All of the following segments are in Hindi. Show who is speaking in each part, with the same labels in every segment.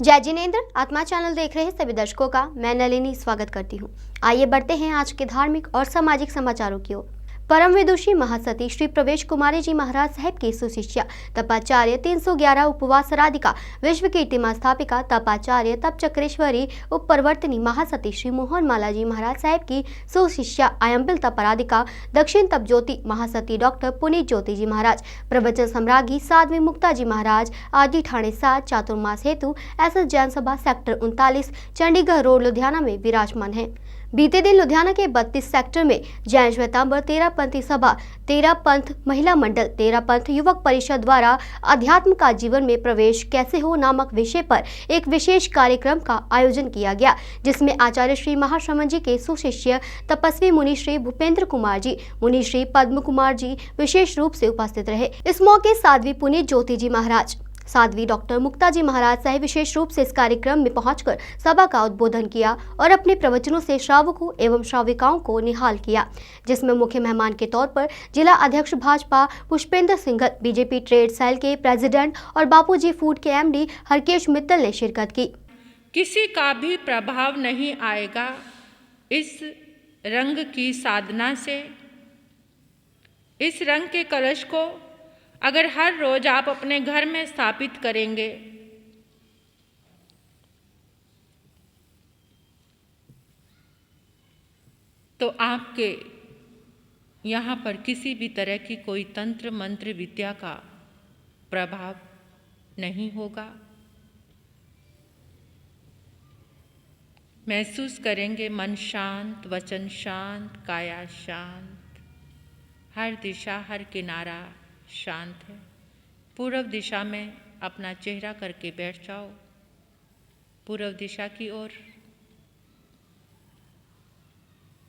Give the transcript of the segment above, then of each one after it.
Speaker 1: जय जिनेंद्र। आत्मा चैनल देख रहे सभी दर्शकों का मैं नलिनी स्वागत करती हूँ। आइए बढ़ते हैं आज के धार्मिक और सामाजिक समाचारों की ओर। परम विदुषी महासती श्री प्रवेश कुमारी जी महाराज साहेब की सुशिष्या तपाचार्य 311 उपवास राधिका विश्व कीर्तिमान स्थापिका तपाचार्य तप चक्रेश्वरी उप प्रवर्तनी महासती श्री मोहन माला जी महाराज साहेब की सुशिष्या आयम्बिल तपराधिका दक्षिण तप ज्योति महासती डॉक्टर पुनीत ज्योति जी महाराज प्रवचन सम्राज्ञी साध्वी मुक्ता जी महाराज आदि ठाणे 7 चातुर्मास हेतु एसएस जैन सभा सेक्टर 39 चंडीगढ़ रोड लुधियाना में विराजमान है। बीते दिन लुधियाना के 32 सेक्टर में जैन श्वेतांबर 13 पंथी सभा 13 पंथ महिला मंडल 13 पंथ युवक परिषद द्वारा अध्यात्म का जीवन में प्रवेश कैसे हो नामक विषय पर एक विशेष कार्यक्रम का आयोजन किया गया, जिसमें आचार्य श्री महाश्रमण जी के सुशिष्य तपस्वी मुनि श्री भूपेंद्र कुमार जी, मुनि श्री पद्म कुमार जी विशेष रूप से उपस्थित रहे। इस मौके साध्वी पुनीत ज्योति जी महाराज, साध्वी डॉक्टर मुक्ता जी महाराज साहेब विशेष रूप से इस कार्यक्रम में पहुंचकर सभा का उद्बोधन किया और अपने प्रवचनों से श्रावकों एवं श्राविकाओं को निहाल किया, जिसमें मुख्य मेहमान के तौर पर जिला अध्यक्ष Bhajpa Pushpendra Singhal, BJP trade cell के प्रेसिडेंट और बापूजी फूड के एमडी हरकेश मित्तल ने शिरकत की।
Speaker 2: किसी का भी प्रभाव नहीं आएगा इस रंग की साधना से। इस रंग के कलश को अगर हर रोज आप अपने घर में स्थापित करेंगे तो आपके यहाँ पर किसी भी तरह की कोई तंत्र मंत्र विद्या का प्रभाव नहीं होगा। महसूस करेंगे मन शांत, वचन शांत, काया शांत, हर दिशा हर किनारा शांत है। पूर्व दिशा में अपना चेहरा करके बैठ जाओ, पूर्व दिशा की ओर,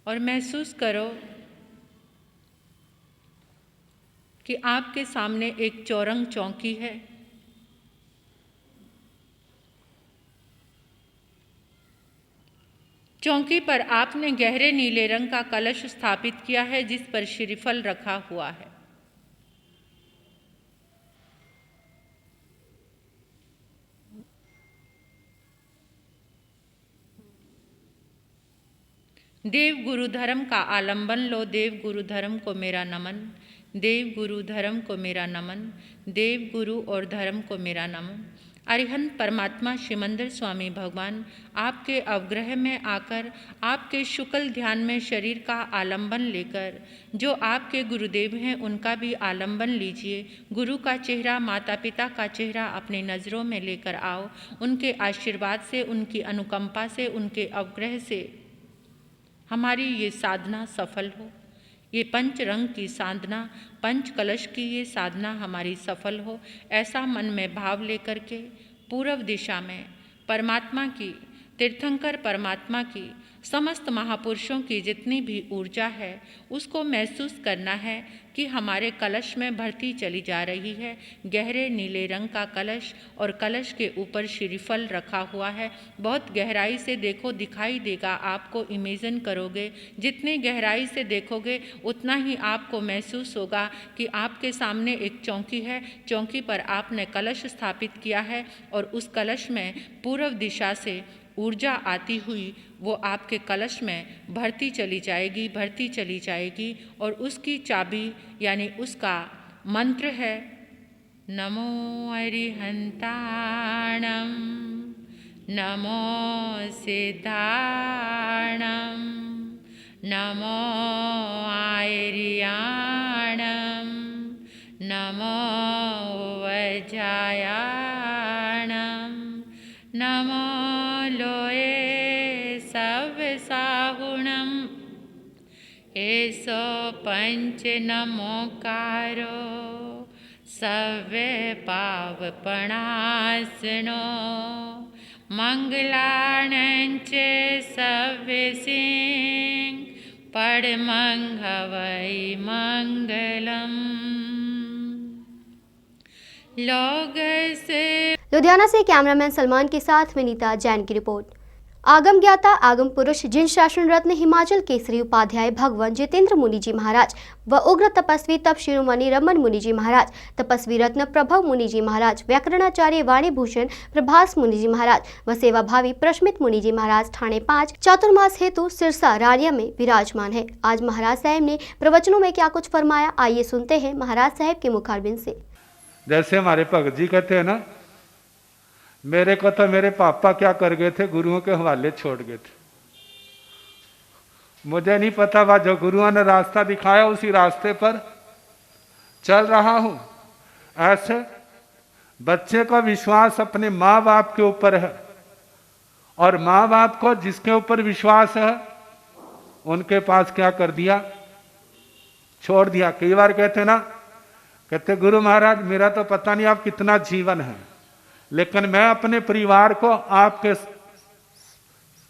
Speaker 2: और महसूस करो कि आपके सामने एक चौरंग चौकी है। चौकी पर आपने गहरे नीले रंग का कलश स्थापित किया है, जिस पर श्रीफल रखा हुआ है। देव गुरु धर्म का आलंबन लो, देव गुरु धर्म को मेरा नमन, देव गुरु धर्म को मेरा नमन, देव गुरु और धर्म को मेरा नमन। अरिहंत परमात्मा श्रीमंदिर स्वामी भगवान आपके अवग्रह में आकर आपके शुक्ल ध्यान में शरीर का आलंबन लेकर जो आपके गुरुदेव हैं उनका भी आलंबन लीजिए। गुरु का चेहरा, माता पिता का चेहरा अपनी नज़रों में लेकर आओ। उनके आशीर्वाद से, उनकी अनुकंपा से, उनके अवग्रह से हमारी ये साधना सफल हो। ये पंच रंग की साधना, पंच कलश की ये साधना हमारी सफल हो, ऐसा मन में भाव लेकर के पूर्व दिशा में परमात्मा की, तीर्थंकर परमात्मा की, समस्त महापुरुषों की जितनी भी ऊर्जा है उसको महसूस करना है कि हमारे कलश में भरती चली जा रही है। गहरे नीले रंग का कलश और कलश के ऊपर श्रीफल रखा हुआ है। बहुत गहराई से देखो, दिखाई देगा आपको, इमेजिन करोगे, जितनी गहराई से देखोगे उतना ही आपको महसूस होगा कि आपके सामने एक चौकी है। चौकी पर आपने कलश स्थापित किया है और उस कलश में पूर्व दिशा से ऊर्जा आती हुई वो आपके कलश में भरती चली जाएगी, भरती चली जाएगी। और उसकी चाबी यानी उसका मंत्र है नमो अरिहंताणं, नमो सिद्धाणं, नमो आयर्याणं, नमो वज्रायाणं, नमो लोये सवसाहुणं, एसो पंच नमोकारो सव्य पावपणासनो, मंगलाणञ्च सव्य सिंह पडमंघवै मंगलम।
Speaker 1: लुधियाना से कैमरामैन सलमान के साथ विनीता जैन की रिपोर्ट। आगम ज्ञाता आगम पुरुष जिन शासन रत्न हिमाचल केसरी उपाध्याय भगवान जितेंद्र मुनि जी महाराज व उग्र तपस्वी तप शिरोमणि रमन मुनि जी महाराज, तपस्वी रत्न प्रभव मुनि जी महाराज, व्याकरणाचार्य वाणी भूषण प्रभास मुनि जी महाराज व सेवाभावी प्रशमित मुनि जी महाराज ठाणे 5 चातुर्मास हेतु सिरसा रानिया में विराजमान है। आज महाराज साहब ने प्रवचनों में क्या कुछ फरमाया, आइए सुनते हैं महाराज साहब के मुखारबिंद से।
Speaker 3: जैसे हमारे भगत जी कहते हैं ना, मेरे को तो मेरे पापा क्या कर गए थे, गुरुओं के हवाले छोड़ गए थे। मुझे नहीं पता, वह जो गुरुओं ने रास्ता दिखाया उसी रास्ते पर चल रहा हूं। ऐसे बच्चे का विश्वास अपने माँ बाप के ऊपर है, और माँ बाप को जिसके ऊपर विश्वास है उनके पास क्या कर दिया, छोड़ दिया। कई बार कहते ना, कहते गुरु महाराज मेरा तो पता नहीं आप कितना जीवन है, लेकिन मैं अपने परिवार को आपके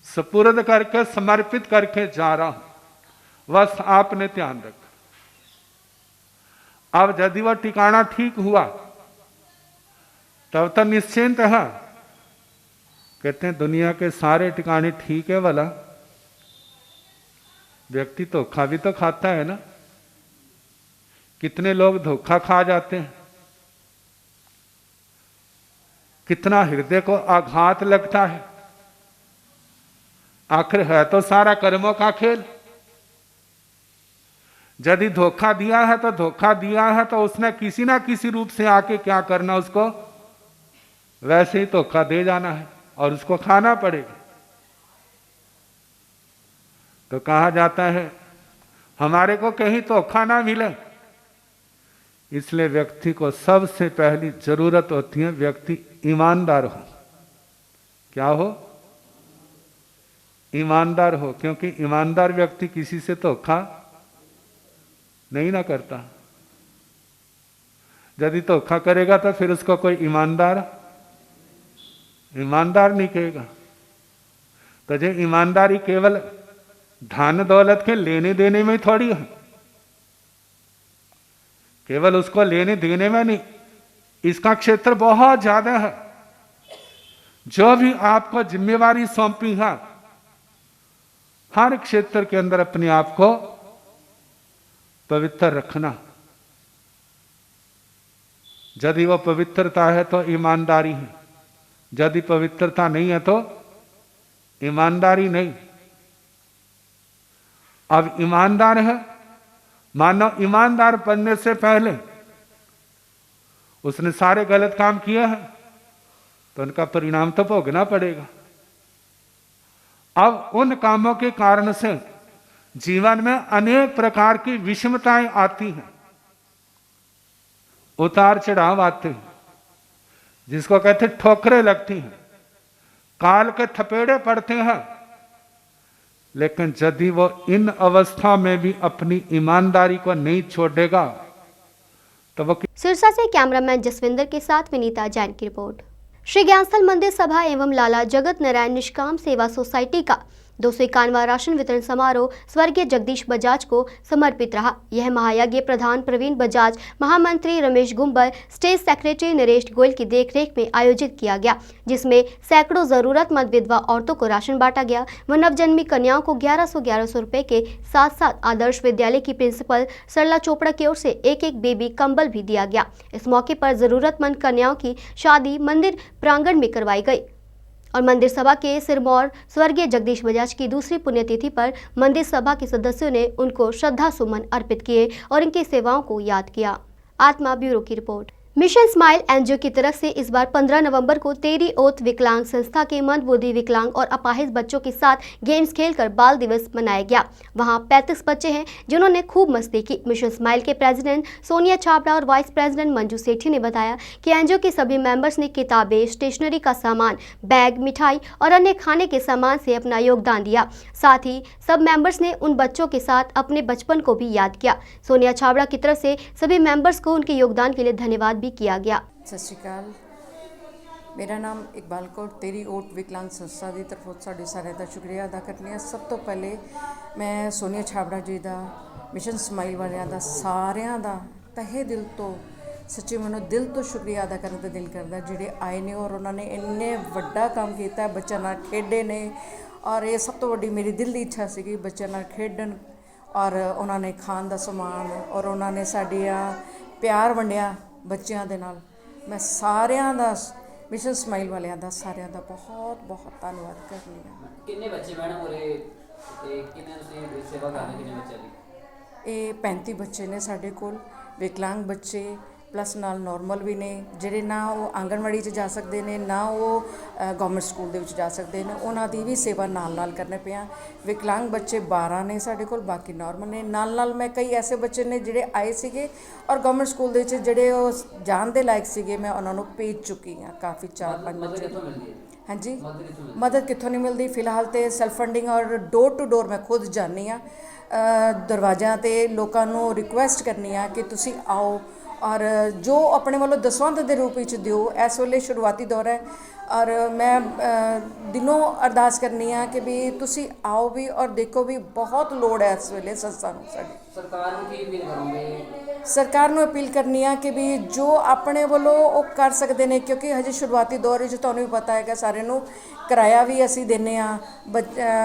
Speaker 3: सुपुर्द करके समर्पित करके जा रहा हूं, बस आपने ध्यान रखा। अब यदि वह ठिकाना ठीक हुआ तब तो निश्चिंत है। कहते हैं दुनिया के सारे ठिकाने ठीक है, वाला व्यक्ति धोखा भी तो खाता है ना। कितने लोग धोखा खा जाते हैं, कितना हृदय को आघात लगता है। आखिर है तो सारा कर्मों का खेल। यदि धोखा दिया है तो धोखा दिया है, तो उसने किसी ना किसी रूप से आके क्या करना, उसको वैसे ही धोखा दे जाना है और उसको खाना पड़ेगा। तो कहा जाता है हमारे को कहीं धोखा ना मिले, इसलिए व्यक्ति को सबसे पहली जरूरत होती है व्यक्ति ईमानदार हो। क्या हो? ईमानदार हो, क्योंकि ईमानदार व्यक्ति किसी से धोखा नहीं ना करता। यदि धोखा करेगा तो फिर उसको कोई ईमानदार नहीं कहेगा। तो जो ईमानदारी केवल धन दौलत के लेने देने में थोड़ी है, केवल उसको लेने देने में नहीं, इसका क्षेत्र बहुत ज्यादा है। जो भी आपको जिम्मेवारी सौंपी है, हर क्षेत्र के अंदर अपने आप को पवित्र रखना। यदि वो पवित्रता है तो ईमानदारी है, यदि पवित्रता नहीं है तो ईमानदारी नहीं। अब ईमानदार है, मानो ईमानदार बनने से पहले उसने सारे गलत काम किए हैं, तो उनका परिणाम तो भोगना पड़ेगा। अब उन कामों के कारण से जीवन में अनेक प्रकार की विषमताएं आती हैं, उतार चढ़ाव आते हैं, जिसको कहते ठोकरें लगती हैं, काल के थपेड़े पड़ते हैं। लेकिन यदि वो इन अवस्था में भी अपनी ईमानदारी को नहीं छोड़ेगा तो वो।
Speaker 1: सिरसा से कैमरामैन जसविंदर के साथ विनीता जैन की रिपोर्ट। श्री ज्ञानस्थल मंदिर सभा एवं लाला जगत नारायण निष्काम सेवा सोसाइटी का 251वां राशन वितरण समारोह स्वर्गीय जगदीश बजाज को समर्पित रहा। यह महायज्ञ प्रधान प्रवीण बजाज, महामंत्री रमेश गुंबर, स्टेट सेक्रेटरी नरेश गोयल की देखरेख में आयोजित किया गया, जिसमें सैकड़ों जरूरतमंद विधवा औरतों को राशन बांटा गया व नवजन्मी कन्याओं को 1100 रुपए के साथ साथ आदर्श विद्यालय की प्रिंसिपल सरला चोपड़ा की ओर से एक बेबी कंबल भी दिया गया। इस मौके पर जरूरतमंद कन्याओं की शादी मंदिर प्रांगण में करवाई गई और मंदिर सभा के सिरमौर स्वर्गीय जगदीश बजाज की दूसरी पुण्यतिथि पर मंदिर सभा के सदस्यों ने उनको श्रद्धा सुमन अर्पित किए और इनकी सेवाओं को याद किया। आत्मा ब्यूरो की रिपोर्ट। मिशन स्माइल एनजीओ की तरफ से इस बार 15 नवंबर को तेरी ओत विकलांग संस्था के मंदबुद्धि विकलांग और अपाहिज बच्चों के साथ गेम्स खेलकर बाल दिवस मनाया गया। वहां 35 बच्चे हैं जिन्होंने खूब मस्ती की। मिशन स्माइल के प्रेसिडेंट सोनिया छाबड़ा और वाइस प्रेसिडेंट मंजू सेठी ने बताया कि एनजीओ के सभी मेंबर्स ने किताबें, स्टेशनरी का सामान, बैग, मिठाई और अन्य खाने के सामान से अपना योगदान दिया। साथ ही सब मेंबर्स ने उन बच्चों के साथ अपने बचपन को भी याद किया। सोनिया छाबड़ा की तरफ से सभी मेंबर्स को उनके योगदान के लिए धन्यवाद भी किया गया।
Speaker 4: सत श्री अकाल, मेरा नाम इकबाल कौर तेरी ओट विकलांग संस्था की तरफों साढ़े सारे का शुक्रिया अदा करनी है। सब तो पहले मैं सोनिया छाबड़ा जी का मिशन स्माइल वालियां दा सारियां दा तहे दिल तो ਸੱਚੀ ਮੈਨੂੰ ਦਿਲ ਤੋਂ ਸ਼ੁਕਰੀਆ ਅਦਾ ਕਰਨ ਦਾ ਦਿਲ ਕਰਦਾ ਜਿਹੜੇ ਆਏ ਨੇ ਔਰ ਉਹਨਾਂ ਨੇ ਇੰਨੇ ਵੱਡਾ ਕੰਮ ਕੀਤਾ, ਬੱਚਿਆਂ ਨਾਲ ਖੇਡੇ ਨੇ। ਔਰ ਇਹ ਸਭ ਤੋਂ ਵੱਡੀ ਮੇਰੀ ਦਿਲ ਦੀ ਇੱਛਾ ਸੀਗੀ ਬੱਚਿਆਂ ਨਾਲ ਖੇਡਣ, ਔਰ ਉਹਨਾਂ ਨੇ ਖਾਣ ਦਾ ਸਮਾਨ, ਔਰ ਉਹਨਾਂ ਨੇ ਸਾਡੀਆਂ ਪਿਆਰ ਵੰਡਿਆ ਬੱਚਿਆਂ ਦੇ ਨਾਲ। ਮੈਂ ਸਾਰਿਆਂ ਦਾ, ਮਿਸ਼ਨ ਸਮਾਈਲ ਵਾਲਿਆਂ ਦਾ, ਸਾਰਿਆਂ ਦਾ ਬਹੁਤ ਬਹੁਤ ਧੰਨਵਾਦ ਕਰਨੀ ਆ।
Speaker 5: ਕਿੰਨੇ ਬੱਚੇ ਮੈਡਮ ਉਰੇ ਤੇ ਕਿੰਨੇ ਤੁਸੀਂ ਸੇਵਾ ਕਰਦੇ, ਕਿੰਨੇ ਬੱਚਿਆਂ ਦੀ?
Speaker 4: ਇਹ 35 ਬੱਚੇ ਨੇ ਸਾਡੇ ਕੋਲ, ਵਿਕਲਾਂਗ ਬੱਚੇ ਪਲੱਸ ਨਾਲ ਨੋਰਮਲ ਵੀ ਨੇ, ਜਿਹੜੇ ਨਾ ਉਹ ਆਂਗਣਵਾੜੀ 'ਚ ਜਾ ਸਕਦੇ ਨੇ, ਨਾ ਉਹ ਗਵਰਨਮੈਂਟ ਸਕੂਲ ਦੇ ਵਿੱਚ ਜਾ ਸਕਦੇ ਨੇ, ਉਹਨਾਂ ਦੀ ਵੀ ਸੇਵਾ ਨਾਲ ਕਰਨੇ ਪਿਆ। ਵਿਕਲਾਂਗ ਬੱਚੇ 12 ਨੇ ਸਾਡੇ ਕੋਲ, ਬਾਕੀ ਨੋਰਮਲ ਨੇ। ਨਾਲ ਮੈਂ ਕਈ ਐਸੇ ਬੱਚੇ ਨੇ ਜਿਹੜੇ ਆਏ ਸੀਗੇ ਔਰ ਗਵਰਨਮੈਂਟ ਸਕੂਲ ਦੇ ਵਿੱਚ ਜਿਹੜੇ ਉਹ ਜਾਣ ਦੇ ਲਾਇਕ ਸੀਗੇ, ਮੈਂ ਉਹਨਾਂ ਨੂੰ ਭੇਜ ਚੁੱਕੀ ਹਾਂ ਕਾਫੀ 4-5 ਬੱਚੇ। ਹਾਂਜੀ, ਮਦਦ ਕਿੱਥੋਂ ਨਹੀਂ ਮਿਲਦੀ ਫਿਲਹਾਲ ਤੇ ਸੈਲਫ ਫੰਡਿੰਗ ਔਰ ਡੋਰ ਟੂ ਡੋਰ ਮੈਂ ਖੁਦ ਜਾਂਦੀ ਹਾਂ, ਦਰਵਾਜ਼ਿਆਂ 'ਤੇ ਲੋਕਾਂ ਨੂੰ ਰਿਕੁਐਸਟ ਕਰਨੀ ਆ ਕਿ ਤੁਸੀਂ ਆਓ ਔਰ ਜੋ ਆਪਣੇ ਵੱਲੋਂ ਦਸਵੰਧ ਦੇ ਰੂਪ ਵਿੱਚ ਦਿਓ। ਇਸ ਵੇਲੇ ਸ਼ੁਰੂਆਤੀ ਦੌਰ ਹੈ ਔਰ ਮੈਂ ਦਿਲੋਂ ਅਰਦਾਸ ਕਰਨੀ ਆ ਕਿ ਵੀ ਤੁਸੀਂ ਆਓ ਵੀ ਔਰ ਦੇਖੋ ਵੀ ਬਹੁਤ ਲੋੜ ਹੈ ਇਸ ਵੇਲੇ ਸੰਸਥਾ ਨੂੰ। ਸਾਡੀ
Speaker 5: ਸਰਕਾਰ ਨੂੰ ਕੀ ਅਪੀਲ ਕਰੋਗੇ?
Speaker 4: ਸਰਕਾਰ ਨੂੰ ਅਪੀਲ ਕਰਨੀ ਆ ਕਿ ਵੀ ਜੋ ਆਪਣੇ ਵੱਲੋਂ ਉਹ ਕਰ ਸਕਦੇ ਨੇ, ਕਿਉਂਕਿ ਹਜੇ ਸ਼ੁਰੂਆਤੀ ਦੌਰ ਵਿੱਚ ਤੁਹਾਨੂੰ ਵੀ ਪਤਾ ਹੈਗਾ ਸਾਰਿਆਂ ਨੂੰ, ਕਿਰਾਇਆ ਵੀ ਅਸੀਂ ਦਿੰਦੇ ਹਾਂ,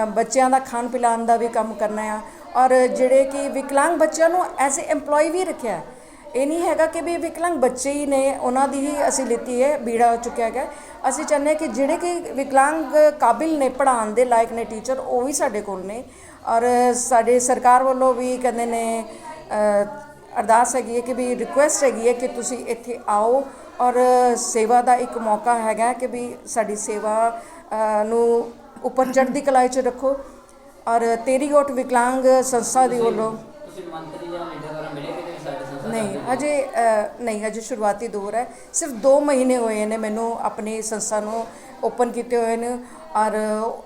Speaker 4: ਬੱਚਿਆਂ ਦਾ ਖਾਣ ਪਿਲਾਉਣ ਦਾ ਵੀ ਕੰਮ ਕਰਨਾ ਆ, ਔਰ ਜਿਹੜੇ ਕਿ ਵਿਕਲਾਂਗ ਬੱਚਿਆਂ ਨੂੰ ਐਜ਼ ਏ EMPLOYE ਵੀ ਰੱਖਿਆ। ਇਹ ਨਹੀਂ ਹੈਗਾ ਕਿ ਵੀ ਵਿਕਲਾਂਗ ਬੱਚੇ ਹੀ ਨੇ ਉਹਨਾਂ ਦੀ ਹੀ ਅਸੀਂ ਲਿੱਤੀ ਹੈ, ਬੀੜਾ ਹੋ ਚੁੱਕਿਆ ਹੈਗਾ। ਅਸੀਂ ਚਾਹੁੰਦੇ ਹਾਂ ਕਿ ਜਿਹੜੇ ਕਿ ਵਿਕਲਾਂਗ ਕਾਬਿਲ ਨੇ, ਪੜ੍ਹਾਉਣ ਦੇ ਲਾਇਕ ਨੇ ਟੀਚਰ, ਉਹ ਵੀ ਸਾਡੇ ਕੋਲ ਨੇ। ਔਰ ਸਾਡੇ ਸਰਕਾਰ ਵੱਲੋਂ ਵੀ ਕਹਿੰਦੇ ਨੇ ਅਰਦਾਸ ਹੈਗੀ ਹੈ ਕਿ ਵੀ ਰਿਕੁਐਸਟ ਹੈਗੀ ਹੈ ਕਿ ਤੁਸੀਂ ਇੱਥੇ ਆਓ ਔਰ ਸੇਵਾ ਦਾ ਇੱਕ ਮੌਕਾ ਹੈਗਾ ਕਿ ਵੀ ਸਾਡੀ ਸੇਵਾ ਨੂੰ ਉੱਪਰ ਚੜ੍ਹਦੀ ਕਲਾ 'ਚ ਰੱਖੋ। ਔਰ ਤੇਰੀ ਓਟ ਵਿਕਲਾਂਗ ਸੰਸਥਾ ਦੀ ਵੱਲੋਂ
Speaker 5: ਤੁਸੀਂ ਮੰਤਰੀ ਜਾਂ ਲੀਡਰ ਦੁਆਰਾ ਮਿਲੇ ਕਿਤੇ ਵੀ ਸਾਡੇ ਸੰਸਥਾ?
Speaker 4: ਨਹੀਂ, ਹਜੇ ਸ਼ੁਰੂਆਤੀ ਦੌਰ ਹੈ। ਸਿਰਫ 2 ਮਹੀਨੇ ਹੋਏ ਨੇ ਮੈਨੂੰ ਆਪਣੀ ਸੰਸਥਾ ਨੂੰ ਓਪਨ ਕੀਤੇ ਹੋਏ ਨੇ, ਔਰ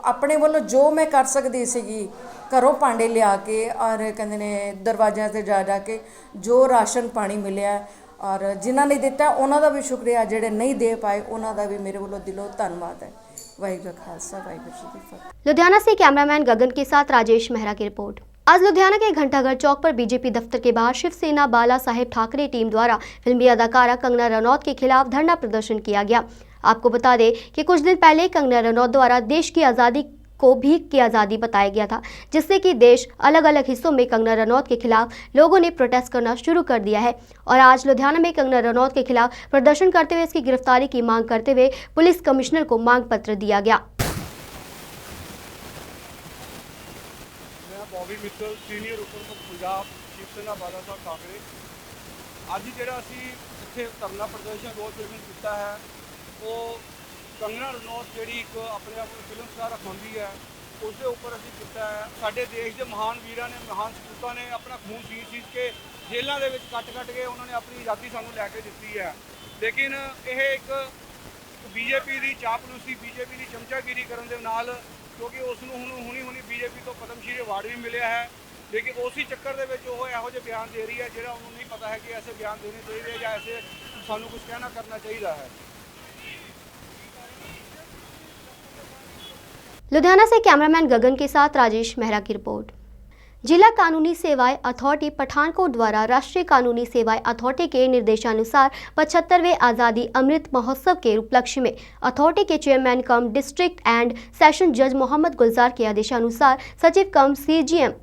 Speaker 4: ਆਪਣੇ ਵੱਲੋਂ ਜੋ ਮੈਂ ਕਰ ਸਕਦੀ ਸੀਗੀ, ਘਰੋਂ ਭਾਂਡੇ ਲਿਆ ਕੇ ਔਰ ਕਹਿੰਦੇ ਨੇ ਦਰਵਾਜ਼ਿਆਂ 'ਤੇ ਜਾ ਕੇ ਜੋ ਰਾਸ਼ਨ ਪਾਣੀ ਮਿਲਿਆ, ਔਰ ਜਿਨ੍ਹਾਂ ਨੇ ਦਿੱਤਾ ਉਹਨਾਂ ਦਾ ਵੀ ਸ਼ੁਕਰੀਆ, ਜਿਹੜੇ ਨਹੀਂ ਦੇ ਪਾਏ ਉਹਨਾਂ ਦਾ भी मेरे ਵੱਲੋਂ ਦਿਲੋਂ ਧੰਨਵਾਦ है। वाहिगुरू का खालसा, वाहिगुरू जी की फतेह।
Speaker 1: लुधियाना से कैमरामैन गगन के साथ राजेश मेहरा की रिपोर्ट। आज लुधियाना के घंटाघर चौक पर बीजेपी दफ्तर के बाहर शिवसेना बाला साहेब ठाकरे टीम द्वारा फिल्मी अदाकारा कंगना रनौत के खिलाफ धरना प्रदर्शन किया गया। आपको बता दें कि कुछ दिन पहले कंगना रनौत द्वारा देश की आज़ादी को भीख की आज़ादी बताया गया था, जिससे कि देश अलग अलग हिस्सों में कंगना रनौत के खिलाफ लोगों ने प्रोटेस्ट करना शुरू कर दिया है। और आज लुधियाना में कंगना रनौत के खिलाफ प्रदर्शन करते हुए इसकी गिरफ्तारी की मांग करते हुए पुलिस कमिश्नर को मांग पत्र दिया गया।
Speaker 6: ਬੌਬੀ ਮਿੱਤਲ, ਸੀਨੀਅਰ ਉਪ ਪ੍ਰਮੁੱਖ ਪੰਜਾਬ, ਸ਼ਿਵ ਸੈਨਾ ਬਾਲਾ ਸਾਹਿਬ ਠਾਕਰੇ। ਅੱਜ ਜਿਹੜਾ ਅਸੀਂ ਇੱਥੇ ਧਰਨਾ ਪ੍ਰਦਰਸ਼ਨ ਰੋਡ ਪ੍ਰਦਰਸ਼ਨ ਕੀਤਾ ਹੈ, ਉਹ ਕੰਗਨਾ ਰਣੌਤ ਜਿਹੜੀ ਇੱਕ ਆਪਣੇ ਆਪ ਨੂੰ ਫਿਲਮ ਸਟਾਰ ਅਖਾਉਂਦੀ ਹੈ, ਉਸ ਦੇ ਉੱਪਰ ਅਸੀਂ ਕੀਤਾ ਹੈ। ਸਾਡੇ ਦੇਸ਼ ਦੇ ਮਹਾਨ ਵੀਰਾਂ ਨੇ, ਮਹਾਨ ਸਪੂਤਾਂ ਨੇ ਆਪਣਾ ਖੂਨ ਸੀਂਚ ਕੇ ਜੇਲ੍ਹਾਂ ਦੇ ਵਿੱਚ ਕੱਟ ਕੇ ਉਹਨਾਂ ਨੇ ਆਪਣੀ ਆਜ਼ਾਦੀ ਸਾਨੂੰ ਲੈ ਕੇ ਦਿੱਤੀ ਹੈ। ਲੇਕਿਨ ਇਹ ਇੱਕ ਬੀਜੇਪੀ ਦੀ ਚਾਪਲੂਸੀ, ਬੀਜੇਪੀ ਦੀ ਚਮਚਾਗਿਰੀ ਕਰਨ ਦੇ ਨਾਲ, ਕਿਉਂਕਿ ਉਸ ਨੂੰ ਹੁਣੀ ਬੀਜੇਪੀ ਤੋਂ ਪਦਮ ਸ਼੍ਰੀ ਅਵਾਰਡ ਵੀ ਮਿਲਿਆ ਹੈ, ਲੇਕਿਨ ਉਸੇ ਚੱਕਰ ਦੇ ਵਿੱਚ ਉਹ ਇਹੋ ਜਿਹੇ ਬਿਆਨ ਦੇ ਰਹੀ ਹੈ ਜਿਹੜਾ ਉਹਨੂੰ ਨਹੀਂ ਪਤਾ ਹੈ ਕਿ ਐਸੇ ਬਿਆਨ ਦੇਣੇ ਚਾਹੀਦੇ ਜਾਂ ਐਸੇ ਸਾਨੂੰ ਕੁਝ ਕਹਿਣਾ ਕਰਨਾ ਚਾਹੀਦਾ ਹੈ।
Speaker 1: लुधियाना से कैमरामैन गगन के साथ राजेश मेहरा की रिपोर्ट। जिला कानूनी सेवाएं अथॉरिटी पठानकोट द्वारा राष्ट्रीय कानूनी सेवाएं अथॉरिटी के निर्देशानुसार 75वें आज़ादी अमृत महोत्सव के उपलक्ष्य में अथॉरिटी के chairman cum district and session जज मोहम्मद गुलजार के आदेशानुसार सचिव कम CGM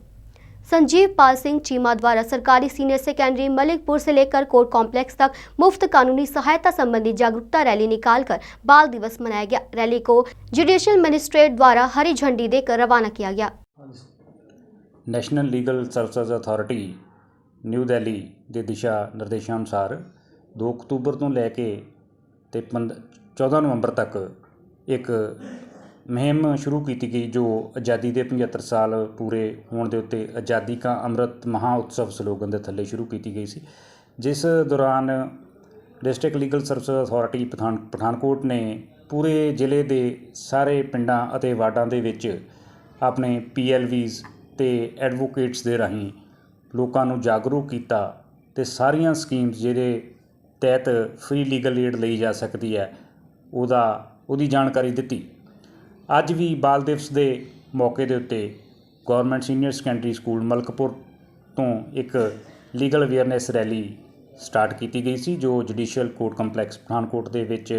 Speaker 1: संजीव पाल सिंह चीमा द्वारा सरकारी सीनियर सेकेंडरी मलिकपुर से लेकर कोर्ट कॉम्प्लेक्स तक मुफ्त कानूनी सहायता संबंधी जागरूकता रैली निकालकर बाल दिवस मनाया गया। रैली को जुडिशियल मजिस्ट्रेट द्वारा हरी झंडी देकर रवाना किया गया।
Speaker 7: National legal services authority new Delhi ਦੇ ਦਿਸ਼ਾ ਨਿਰਦੇਸ਼ਾਂ ਅਨੁਸਾਰ 2 ਅਕਤੂਬਰ ਤੋਂ ਲੈ ਕੇ ਤੇ 14 ਨਵੰਬਰ ਤੱਕ ਇੱਕ ਮੁਹਿੰਮ ਸ਼ੁਰੂ ਕੀਤੀ ਗਈ, ਜੋ ਆਜ਼ਾਦੀ ਦੇ 75 ਸਾਲ ਪੂਰੇ ਹੋਣ ਦੇ ਉੱਤੇ ਆਜ਼ਾਦੀ ਕਾ ਅੰਮ੍ਰਿਤ ਮਹਾ ਉਤਸਵ ਸਲੋਗਨ ਦੇ ਥੱਲੇ ਸ਼ੁਰੂ ਕੀਤੀ ਗਈ ਸੀ, ਜਿਸ ਦੌਰਾਨ district legal services authority Pathankot ਨੇ ਪੂਰੇ ਜ਼ਿਲ੍ਹੇ ਦੇ ਸਾਰੇ ਪਿੰਡਾਂ ਅਤੇ ਵਾਰਡਾਂ ਦੇ ਵਿੱਚ ਆਪਣੇ PLVs ਤੇ ਐਡਵੋਕੇਟਸ ਦੇ ਰਾਹੀਂ ਲੋਕਾਂ ਨੂੰ ਜਾਗਰੂਕ ਕੀਤਾ ਤੇ ਸਾਰੀਆਂ ਸਕੀਮਸ ਜਿਹਦੇ ਤਹਿਤ ਫ੍ਰੀ ਲੀਗਲ ਏਡ ਲਈ ਜਾ ਸਕਦੀ ਹੈ ਉਹਦੀ ਜਾਣਕਾਰੀ ਦਿੱਤੀ। ਅੱਜ ਵੀ ਬਾਲ ਦਿਵਸ ਦੇ ਮੌਕੇ ਦੇ ਉੱਤੇ government senior secondary school Malakpur ਤੋਂ ਇੱਕ ਲੀਗਲ ਅਵੇਅਰਨੈਸ ਰੈਲੀ ਸਟਾਰਟ ਕੀਤੀ ਗਈ ਸੀ, ਜੋ ਜੁਡੀਸ਼ੀਅਲ ਕੋਰਟ ਕੰਪਲੈਕਸ ਪਠਾਨਕੋਟ ਦੇ ਵਿੱਚ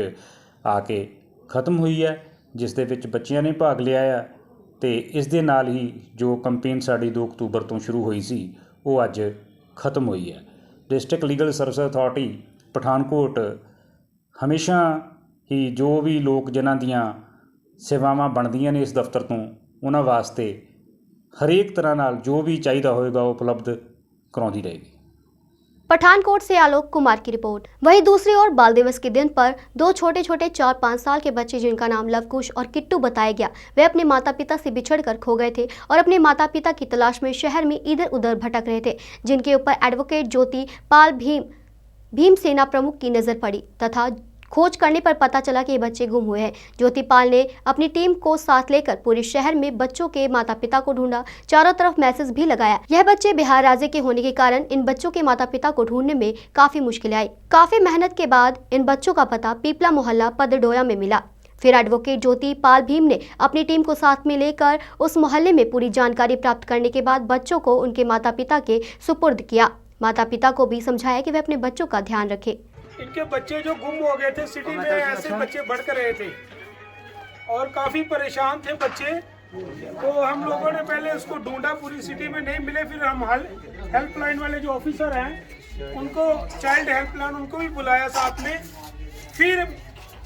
Speaker 7: ਆ ਕੇ ਖਤਮ ਹੋਈ ਹੈ, ਜਿਸ ਦੇ ਵਿੱਚ ਬੱਚਿਆਂ ਨੇ ਭਾਗ ਲਿਆ ਆ। ਅਤੇ ਇਸ ਦੇ ਨਾਲ ਹੀ ਜੋ ਕੰਪੇਨ ਸਾਡੀ 2 ਅਕਤੂਬਰ ਤੋਂ ਸ਼ੁਰੂ ਹੋਈ ਸੀ ਉਹ ਅੱਜ ਖਤਮ ਹੋਈ ਹੈ। District legal service authority Pathankot ਹਮੇਸ਼ਾ ਹੀ ਜੋ ਵੀ ਲੋਕ ਜਿਨ੍ਹਾਂ ਦੀਆਂ ਸੇਵਾਵਾਂ ਬਣਦੀਆਂ ਨੇ ਇਸ ਦਫ਼ਤਰ ਤੋਂ, ਉਹਨਾਂ ਵਾਸਤੇ ਹਰੇਕ ਤਰ੍ਹਾਂ ਨਾਲ ਜੋ ਵੀ ਚਾਹੀਦਾ होगा वो उपलब्ध कराती रहेगी।
Speaker 1: पठानकोट से आलोक कुमार की रिपोर्ट। वहीं दूसरी ओर बाल दिवस के दिन पर 2 छोटे छोटे 4-5 साल के बच्चे जिनका नाम लवकुश और किट्टू बताया गया, वे अपने माता पिता से बिछड़कर खो गए थे और अपने माता पिता की तलाश में शहर में इधर उधर भटक रहे थे, जिनके ऊपर एडवोकेट ज्योति पाल भीमसेना प्रमुख की नज़र पड़ी तथा खोज करने पर पता चला कि ये बच्चे गुम हुए हैं। ज्योतिपाल ने अपनी टीम को साथ लेकर पूरे शहर में बच्चों के माता पिता को ढूंढा, चारों तरफ मैसेज भी लगाया। यह बच्चे बिहार राज्य के होने के कारण इन बच्चों के माता पिता को ढूंढने में काफी मुश्किलें आई। काफी मेहनत के बाद इन बच्चों का पता पीपला मोहल्ला पदडोया में मिला। फिर एडवोकेट ज्योति पाल भीम ने अपनी टीम को साथ में लेकर उस मोहल्ले में पूरी जानकारी प्राप्त करने के बाद बच्चों को उनके माता पिता के सुपुर्द किया। माता पिता को भी समझाया कि वे अपने बच्चों का ध्यान रखें।
Speaker 8: इनके बच्चे जो गुम हो गए थे सिटी में, ऐसे बच्चे भटक रहे थे और काफ़ी परेशान थे बच्चे। तो हम लोगों ने पहले उसको ढूंढा, पूरी सिटी में नहीं मिले। फिर हम हेल्पलाइन वाले जो ऑफिसर हैं उनको, चाइल्ड हेल्पलाइन, उनको भी बुलाया साथ में।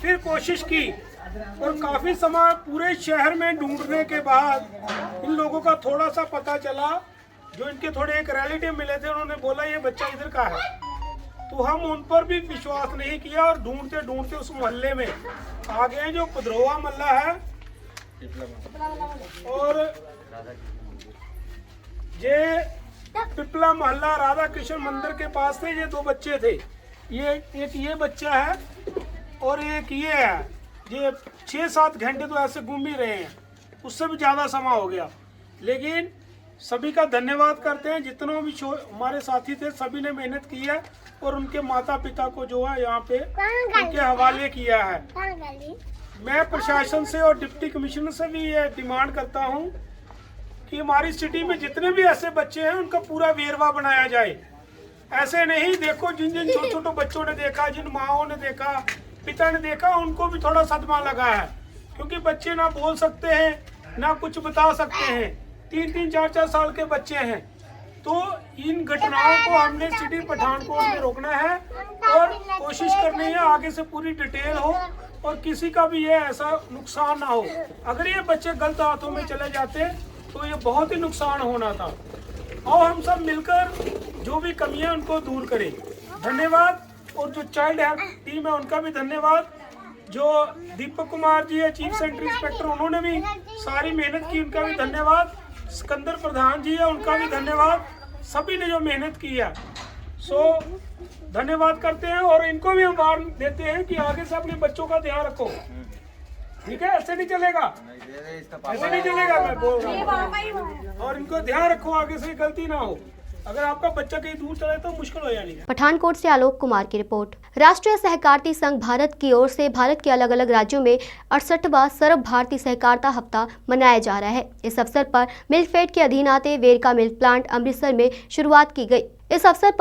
Speaker 8: फिर कोशिश की और काफ़ी समय पूरे शहर में ढूंढने के बाद इन लोगों का थोड़ा सा पता चला। जो इनके थोड़े एक रिलेटिव मिले थे, उन्होंने बोला ये बच्चा इधर का है। तो हम उन पर भी विश्वास नहीं किया और ढूंढते ढूंढते उस मोहल्ले में आ गए जो पदरोआ मोहल्ला है। और ये पिपला मोहल्ला राधा कृष्ण मंदिर के पास थे। ये 2 बच्चे थे, एक ये बच्चा है और एक ये है। ये 6-7 घंटे तो ऐसे घूम ही रहे हैं, उससे भी ज़्यादा समय हो गया। लेकिन सभी का धन्यवाद करते हैं, जितनों भी हमारे साथी थे सभी ने मेहनत की है और उनके माता पिता को जो है यहाँ पे उनके हवाले किया है। मैं प्रशासन से और डिप्टी कमिश्नर से भी ये डिमांड करता हूँ कि हमारी सिटी में जितने भी ऐसे बच्चे हैं उनका पूरा वेरवा बनाया जाए। ऐसे नहीं, देखो जिन जिन छोटे छोटे बच्चों ने देखा, जिन माओं ने देखा, पिता ने देखा, उनको भी थोड़ा सदमा लगा है, क्योंकि बच्चे ना बोल सकते हैं ना कुछ बता सकते हैं। 3-3, 4-4 साल के बच्चे हैं। तो इन घटनाओं को हमने सिटी पठानकोट में रोकना है और कोशिश करनी है आगे से पूरी डिटेल हो और किसी का भी ये ऐसा नुकसान ना हो। अगर ये बच्चे गलत हाथों में चले जाते तो ये बहुत ही नुकसान होना था। और हम सब मिलकर जो भी कमियां उनको दूर करें। धन्यवाद। और जो चाइल्ड हेल्प टीम है उनका भी धन्यवाद। जो दीपक कुमार जी है चीफ सेंट्रल इंस्पेक्टर, उन्होंने भी सारी मेहनत की, उनका भी धन्यवाद। सिकंदर प्रधान जी है, उनका भी धन्यवाद। सभी ने जो मेहनत की है सो धन्यवाद करते हैं और इनको भी हम वार्न देते हैं कि आगे से अपने बच्चों का ध्यान रखो। ठीक है, ऐसे नहीं चलेगा, ऐसे नहीं चलेगा, मैं बोल रहा हूँ। और इनको ध्यान रखो, आगे से गलती ना हो। अगर आपका बच्चा कहीं दूर चले तो मुश्किल हो जाएगी।
Speaker 1: पठानकोट से आलोक कुमार की रिपोर्ट। राष्ट्रीय सहकारिता संघ भारत की ओर से भारत के अलग अलग राज्यों में 68वां सर्व भारतीय सहकारिता हफ्ता मनाया जा रहा है। इस अवसर पर मिल्कफेड के अधीन आते वेरका मिल्क प्लांट अमृतसर में शुरुआत की गई। इस अवसर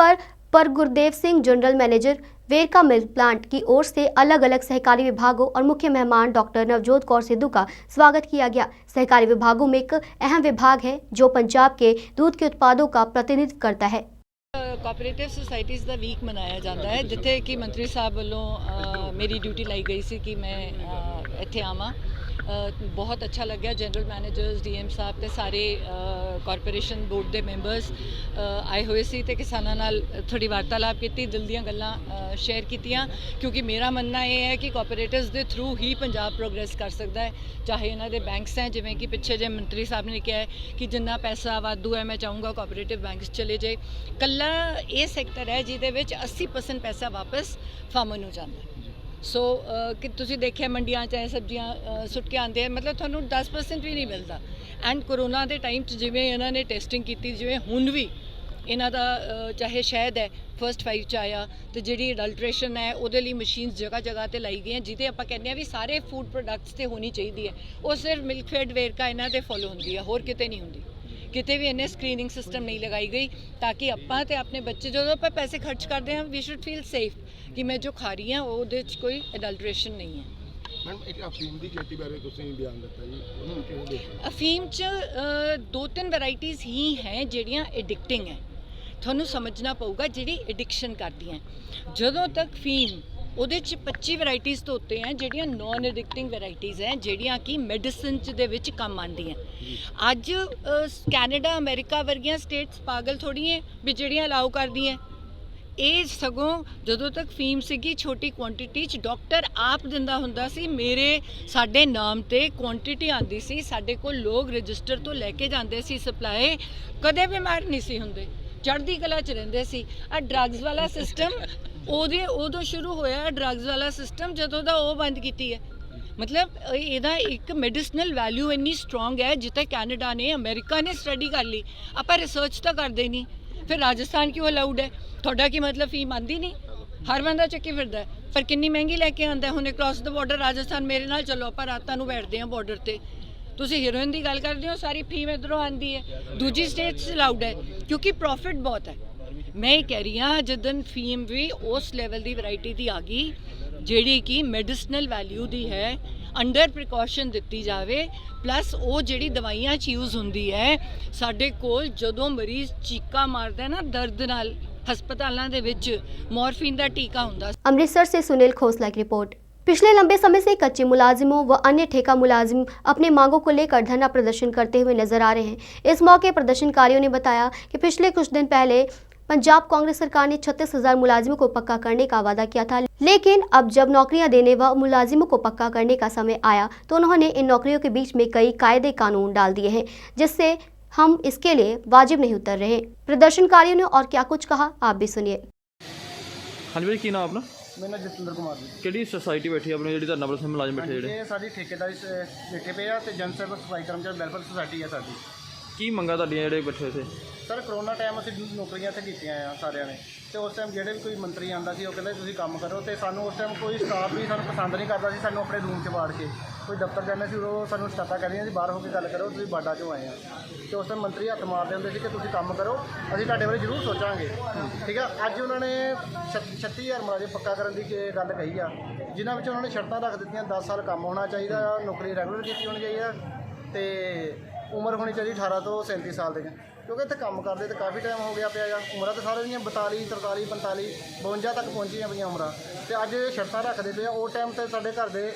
Speaker 1: पर Gurdev Singh general manager Verka milk plant की ओर से अलग अलग सहकारी विभागों और मुख्य मेहमान डॉक्टर नवजोत कौर सिद्धू का स्वागत किया गया। सहकारी विभागों में एक अहम विभाग है जो पंजाब के दूध के उत्पादों का प्रतिनिधित्व करता है।
Speaker 9: ਕੋਆਪਰੇਟਿਵ ਸੁਸਾਇਟੀਜ਼ ਦਾ ਵੀਕ ਮਨਾਇਆ ਜਾਂਦਾ ਹੈ, ਜਿੱਥੇ ਕਿ ਮੰਤਰੀ ਸਾਹਿਬ ਵੱਲੋਂ ਮੇਰੀ ਡਿਊਟੀ ਲਾਈ ਗਈ ਸੀ ਕਿ ਮੈਂ ਇੱਥੇ ਆਵਾਂ। ਬਹੁਤ ਅੱਛਾ ਲੱਗਿਆ। ਜਨਰਲ ਮੈਨੇਜਰਸ, ਡੀਐਮ ਸਾਹਿਬ ਤੇ ਸਾਰੇ ਕਾਰਪੋਰੇਸ਼ਨ ਬੋਰਡ ਦੇ ਮੈਂਬਰਸ ਆਏ ਹੋਏ ਸੀ ਤੇ ਕਿਸਾਨਾਂ ਨਾਲ ਥੋੜੀ ਵਾਰਤਾਲਾਪ ਕੀਤੀ, ਦਿਲ ਦੀਆਂ ਗੱਲਾਂ ਸ਼ੇਅਰ ਕੀਤੀਆਂ, ਕਿਉਂਕਿ ਮੇਰਾ ਮੰਨਣਾ ਇਹ ਹੈ ਕਿ ਕੋਆਪਰੇਟਿਵਸ ਦੇ ਥਰੂ ਹੀ ਪੰਜਾਬ ਪ੍ਰੋਗਰੈਸ ਕਰ ਸਕਦਾ ਹੈ। ਚਾਹੇ ਇਹਨਾਂ ਦੇ ਬੈਂਕਸ ਹੈ, ਜਿਵੇਂ ਕਿ ਪਿੱਛੇ ਜੇ ਮੰਤਰੀ ਸਾਹਿਬ ਨੇ ਕਿਹਾ ਹੈ ਕਿ ਜਿੰਨਾ ਪੈਸਾ ਵਾਧੂ ਹੈ ਮੈਂ ਚਾਹੂੰਗਾ ਕੋਆਪਰੇਟਿਵ ਬੈਂਕਸ ਚਲੇ ਜਾਏ। ਕੱਲਾ ਇਹ ਸੈਕਟਰ ਹੈ ਜਿਹਦੇ ਵਿੱਚ 80% ਪੈਸਾ ਵਾਪਸ ਫਾਰਮਰ ਨੂੰ ਜਾਂਦਾ ਹੈ। ਸੋ ਕਿ ਤੁਸੀਂ ਦੇਖਿਆ ਮੰਡੀਆਂ 'ਚ ਸਬਜ਼ੀਆਂ ਸੁੱਟ ਕੇ ਆਉਂਦੇ ਆ, ਮਤਲਬ ਤੁਹਾਨੂੰ 10% ਵੀ ਨਹੀਂ ਮਿਲਦਾ। ਐਂਡ ਕਰੋਨਾ ਦੇ ਟਾਈਮ 'ਚ ਜਿਵੇਂ ਇਹਨਾਂ ਨੇ ਟੈਸਟਿੰਗ ਕੀਤੀ, ਜਿਵੇਂ ਹੁਣ ਵੀ ਇਹਨਾਂ ਦਾ ਚਾਹੇ ਸ਼ਹਿਦ ਹੈ ਫਸਟ 5 'ਚ ਆਇਆ, ਤੇ ਜਿਹੜੀ ਅਡਲਟ੍ਰੇਸ਼ਨ ਹੈ ਉਹਦੇ ਲਈ ਮਸ਼ੀਨਸ ਜਗ੍ਹਾ ਜਗ੍ਹਾ 'ਤੇ ਲਾਈ ਗਈਆਂ, ਜਿਹਦੇ ਆਪਾਂ ਕਹਿੰਦੇ ਆ ਵੀ ਸਾਰੇ ਫੂਡ ਪ੍ਰੋਡਕਟਸ 'ਤੇ ਹੋਣੀ ਚਾਹੀਦੀ ਹੈ। ਉਹ ਸਿਰਫ ਮਿਲਕਫੈਡ ਵੇਰਕਾ ਇਹਨਾਂ 'ਤੇ ਫੋਲੋ ਹੁੰਦੀ ਹੈ, ਹੋਰ ਕਿਤੇ ਨਹੀਂ ਹੁੰਦੀ। ਕਿਤੇ ਵੀ ਇਹਨੇ ਸਕਰੀਨਿੰਗ ਸਿਸਟਮ ਨਹੀਂ ਲਗਾਈ ਗਈ ਤਾਂ ਕਿ ਆਪਾਂ ਤੇ ਆਪਣੇ ਬੱਚੇ ਜਦੋਂ ਆਪਾਂ ਪੈਸੇ ਖਰਚ ਕਰਦੇ ਹਾਂ ਵੀ ਸ਼ੁੱਡ ਫੀਲ ਸੇਫ ਕਿ ਮੈਂ ਜੋ ਖਾ ਰਹੀ ਹਾਂ ਉਹਦੇ 'ਚ ਕੋਈ ਐਡਲਟ੍ਰੇਸ਼ਨ ਨਹੀਂ ਹੈ।
Speaker 10: ਮੈਡਮ ਇੱਕ ਅਫੀਮ ਦੀ ਖੇਤੀ ਬਾਰੇ ਤੁਸੀਂ ਬਿਆਨ ਦਿੱਤਾ ਜੀ, ਉਹਨੂੰ ਕਿਵੇਂ ਦੇਖਦੇ?
Speaker 9: ਅਫੀਮ 'ਚ 2-3 ਵੈਰਾਈਟੀਜ਼ ਹੀ ਹੈ ਜਿਹੜੀਆਂ ਐਡਿਕਟਿੰਗ ਹੈ। ਤੁਹਾਨੂੰ ਸਮਝਣਾ ਪਊਗਾ ਜਿਹੜੀ ਐਡਿਕਸ਼ਨ ਕਰਦੀਆਂ। ਜਦੋਂ ਤੱਕ ਫੀਮ ਉਹਦੇ 'ਚ 25 ਵੈਰਾਈਟੀਜ਼ ਤੋਂ ਉੱਤੇ ਹੈ ਜਿਹੜੀਆਂ ਨੌਨ ਐਡਿਕਟਿੰਗ ਵੈਰਾਈਟੀਜ਼ ਹੈ ਜਿਹੜੀਆਂ ਕਿ ਮੈਡੀਸਨ 'ਚ ਦੇ ਵਿੱਚ ਕੰਮ ਆਉਂਦੀਆਂ। ਅੱਜ ਕੈਨੇਡਾ ਅਮਰੀਕਾ ਵਰਗੀਆਂ ਸਟੇਟਸ ਪਾਗਲ ਥੋੜ੍ਹੀ ਹੈ ਵੀ ਜਿਹੜੀਆਂ ਅਲਾਉ ਕਰਦੀਆਂ। ਇਹ ਸਗੋਂ ਜਦੋਂ ਤੱਕ ਫੀਮ ਸੀਗੀ ਛੋਟੀ ਕੁਆਂਟੀਟੀ 'ਚ ਡਾਕਟਰ ਆਪ ਦਿੰਦਾ ਹੁੰਦਾ ਸੀ, ਸਾਡੇ ਨਾਮ ਤੇ ਕੁਆਂਟੀਟੀ ਆਉਂਦੀ ਸੀ, ਸਾਡੇ ਕੋਲ ਲੋਕ ਰਜਿਸਟਰ ਤੋਂ ਲੈ ਕੇ ਜਾਂਦੇ ਸੀ ਸਪਲਾਈ, ਕਦੇ ਬਿਮਾਰ ਨਹੀਂ ਸੀ ਹੁੰਦੇ, ਚੜ੍ਹਦੀ ਕਲਾ 'ਚ ਰਹਿੰਦੇ ਸੀ। ਆ ਡਰੱਗਸ ਵਾਲਾ ਸਿਸਟਮ ਉਦੋਂ ਸ਼ੁਰੂ ਹੋਇਆ, ਡਰੱਗਸ ਵਾਲਾ ਸਿਸਟਮ ਜਦੋਂ ਦਾ ਉਹ ਬੰਦ ਕੀਤੀ ਹੈ। ਮਤਲਬ ਇਹਦਾ ਇੱਕ ਮੈਡੀਸਨਲ ਵੈਲਿਊ ਇੰਨੀ ਸਟਰੋਂਗ ਹੈ ਜਿੱਥੇ ਕੈਨੇਡਾ ਨੇ ਅਮਰੀਕਾ ਨੇ ਸਟੱਡੀ ਕਰ ਲਈ, ਆਪਾਂ ਰਿਸਰਚ ਤਾਂ ਕਰਦੇ ਨਹੀਂ। ਫਿਰ ਰਾਜਸਥਾਨ ਕਿਉਂ ਅਲਾਊਡ ਹੈ? ਤੁਹਾਡਾ ਕੀ ਮਤਲਬ ਫੀਮ ਆਉਂਦੀ ਨਹੀਂ? ਹਰ ਬੰਦਾ ਚੱਕੀ ਫਿਰਦਾ, ਪਰ ਕਿੰਨੀ ਮਹਿੰਗੀ ਲੈ ਕੇ ਆਉਂਦਾ। ਹੁਣ ਕ੍ਰਾਸ ਦ ਬਾਰਡਰ ਰਾਜਸਥਾਨ ਮੇਰੇ ਨਾਲ ਚੱਲੋ, ਆਪਾਂ ਰਾਤਾਂ ਨੂੰ ਬੈਠਦੇ ਹਾਂ ਬਾਰਡਰ ਤੇ। ਤੁਸੀਂ ਹੀਰੋਇਨ ਦੀ ਗੱਲ ਕਰਦੇ ਹੋ, ਸਾਰੀ ਫੀਮ ਇੱਧਰੋਂ ਆਉਂਦੀ ਹੈ। ਦੂਜੀ ਸਟੇਟਸ ਅਲਾਊਡ ਹੈ ਕਿਉਂਕਿ ਪ੍ਰੋਫਿਟ ਬਹੁਤ ਹੈ। ਮੈਂ ਇਹ ਕਹਿ ਰਹੀ ਹਾਂ ਜਦੋਂ ਫੀਮ ਵੀ ਉਸ ਲੈਵਲ ਦੀ ਵੈਰਾਈਟੀ ਦੀ ਆ ਗਈ ਜਿਹੜੀ ਕਿ ਮੈਡੀਸਨਲ ਵੈਲਿਊ ਦੀ ਹੈ, ਅੰਡਰ ਪ੍ਰੀਕਾਸ਼ਨ ਦਿੱਤੀ ਜਾਵੇ, ਪਲੱਸ ਉਹ ਜਿਹੜੀ ਦਵਾਈਆਂ 'ਚ ਯੂਜ਼ ਹੁੰਦੀ ਹੈ। ਸਾਡੇ ਕੋਲ ਜਦੋਂ ਮਰੀਜ਼ ਚੀਕਾ ਮਾਰਦਾ ਨਾ ਦਰਦ ਨਾਲ ਹਸਪਤਾਲਾਂ ਦੇ ਵਿੱਚ ਮੋਰਫੀਨ ਦਾ ਟੀਕਾ ਹੁੰਦਾ।
Speaker 1: अमृतसर से सुनील खोसला की रिपोर्ट। पिछले लंबे समय से कच्चे मुलाजिमों व अन्य ठेका मुलाजिम अपने मांगों को लेकर धरना प्रदर्शन करते हुए नजर आ रहे हैं। इस मौके प्रदर्शनकारियों ने बताया कि पिछले कुछ दिन पहले पंजाब कांग्रेस सरकार ने 36,000 मुलाजिमों को पक्का करने का वादा किया था, लेकिन अब जब नौकरियां देने व मुलाजिमों को पक्का करने का समय आया तो उन्होंने इन नौकरियों के बीच में कई कायदे कानून डाल दिए हैं जिससे हम इसके लिए वाजिब नहीं उतर रहे। प्रदर्शनकारियों ने और क्या कुछ कहा आप भी सुनिए।
Speaker 11: हाँ जी भाई, की नाम अपना?
Speaker 10: ਮੇਰਾ ਨਾਮ ਜਸਵਿੰਦਰ ਕੁਮਾਰ ਜੀ।
Speaker 11: ਕਿਹੜੀ ਸੋਸਾਇਟੀ ਬੈਠੀ ਆਪਣੀ ਜਿਹੜੀ ਧਰਨਾ ਪ੍ਰਦਰਸ਼ਨ ਮੁਲਾਜ਼ਮ ਬੈਠੇ ਜਿਹੜੇ?
Speaker 10: ਇਹ ਸਾਡੀ ਠੇਕੇਦਾਰੀ ਬੈਠੇ ਪਏ ਆ ਤੇ ਜਨ ਸੇਵਕ ਸਫਾਈ ਕਰਮਚਾਰੀ ਵੈਲਫੇਅਰ ਸੁਸਾਇਟੀ ਆ ਸਾਡੀ।
Speaker 11: ਕੀ ਮੰਗਾਂ ਤੁਹਾਡੀਆਂ ਜਿਹੜੇ ਬੈਠੇ ਇੱਥੇ?
Speaker 10: ਸਰ ਕਰੋਨਾ ਟਾਈਮ ਅਸੀਂ ਨੌਕਰੀਆਂ ਇੱਥੇ ਕੀਤੀਆਂ ਆ ਸਾਰਿਆਂ ਨੇ, ਤੇ ਉਸ ਟਾਈਮ ਜਿਹੜੇ ਵੀ ਕੋਈ ਮੰਤਰੀ ਆਉਂਦਾ ਸੀ ਉਹ ਕਹਿੰਦਾ ਤੁਸੀਂ ਕੰਮ ਕਰੋ, ਤੇ ਸਾਨੂੰ ਉਸ ਟਾਈਮ ਕੋਈ ਸਟਾਫ ਵੀ ਸਾਨੂੰ ਪਸੰਦ ਨਹੀਂ ਕਰਦਾ ਸੀ। ਸਾਨੂੰ ਆਪਣੇ ਰੂਮ 'ਚ ਵਾੜ ਕੇ ਕੋਈ ਦਫ਼ਤਰ ਜਾਂਦੇ ਸੀ, ਉਹ ਸਾਨੂੰ ਸਟਾਫਾਂ ਕਹਿੰਦੀਆਂ ਸੀ ਬਾਹਰ ਹੋ ਕੇ ਗੱਲ ਕਰੋ, ਤੁਸੀਂ ਬਾਡਾ 'ਚੋਂ ਆਏ ਆ। ਤੇ ਉਸ ਟਾਈਮ ਮੰਤਰੀ ਹੱਥ ਮਾਰਦੇ ਹੁੰਦੇ ਸੀ ਕਿ ਤੁਸੀਂ ਕੰਮ ਕਰੋ, ਅਸੀਂ ਤੁਹਾਡੇ ਬਾਰੇ ਜ਼ਰੂਰ ਸੋਚਾਂਗੇ। ਠੀਕ ਆ, ਅੱਜ ਉਹਨਾਂ ਨੇ 36,000 ਮੁਲਾਜ਼ਮ ਪੱਕਾ ਕਰਨ ਦੀ ਗੱਲ ਕਹੀ ਆ, ਜਿਨ੍ਹਾਂ ਵਿੱਚ ਉਹਨਾਂ ਨੇ ਸ਼ਰਤਾਂ ਰੱਖ ਦਿੱਤੀਆਂ। 10 ਸਾਲ ਕੰਮ ਹੋਣਾ ਚਾਹੀਦਾ, ਨੌਕਰੀ ਰੈਗੂਲਰ ਕੀਤੀ ਹੋਣੀ ਚਾਹੀਦੀ ਆ, ਤੇ ਉਮਰ ਹੋਣੀ ਚਾਹੀਦੀ 18 ਤੋਂ 37 ਸਾਲ ਦੇ, ਕਿਉਂਕਿ ਇੱਥੇ ਕੰਮ ਕਰਦੇ ਤਾਂ ਕਾਫੀ ਟਾਈਮ ਹੋ ਗਿਆ ਪਿਆ ਆ। ਉਮਰਾਂ ਤਾਂ ਸਾਰਿਆਂ ਦੀਆਂ 42, 43, 45, 52 ਤੱਕ ਪਹੁੰਚੀਆਂ ਪਈਆਂ ਉਮਰਾਂ, ਤੇ ਅੱਜ ਸ਼ਰਤਾਂ ਰੱਖਦੇ ਪਏ ਆ। ਉਹ ਟਾਈਮ ਤੇ ਸਾਡੇ ਘਰ ਦੇ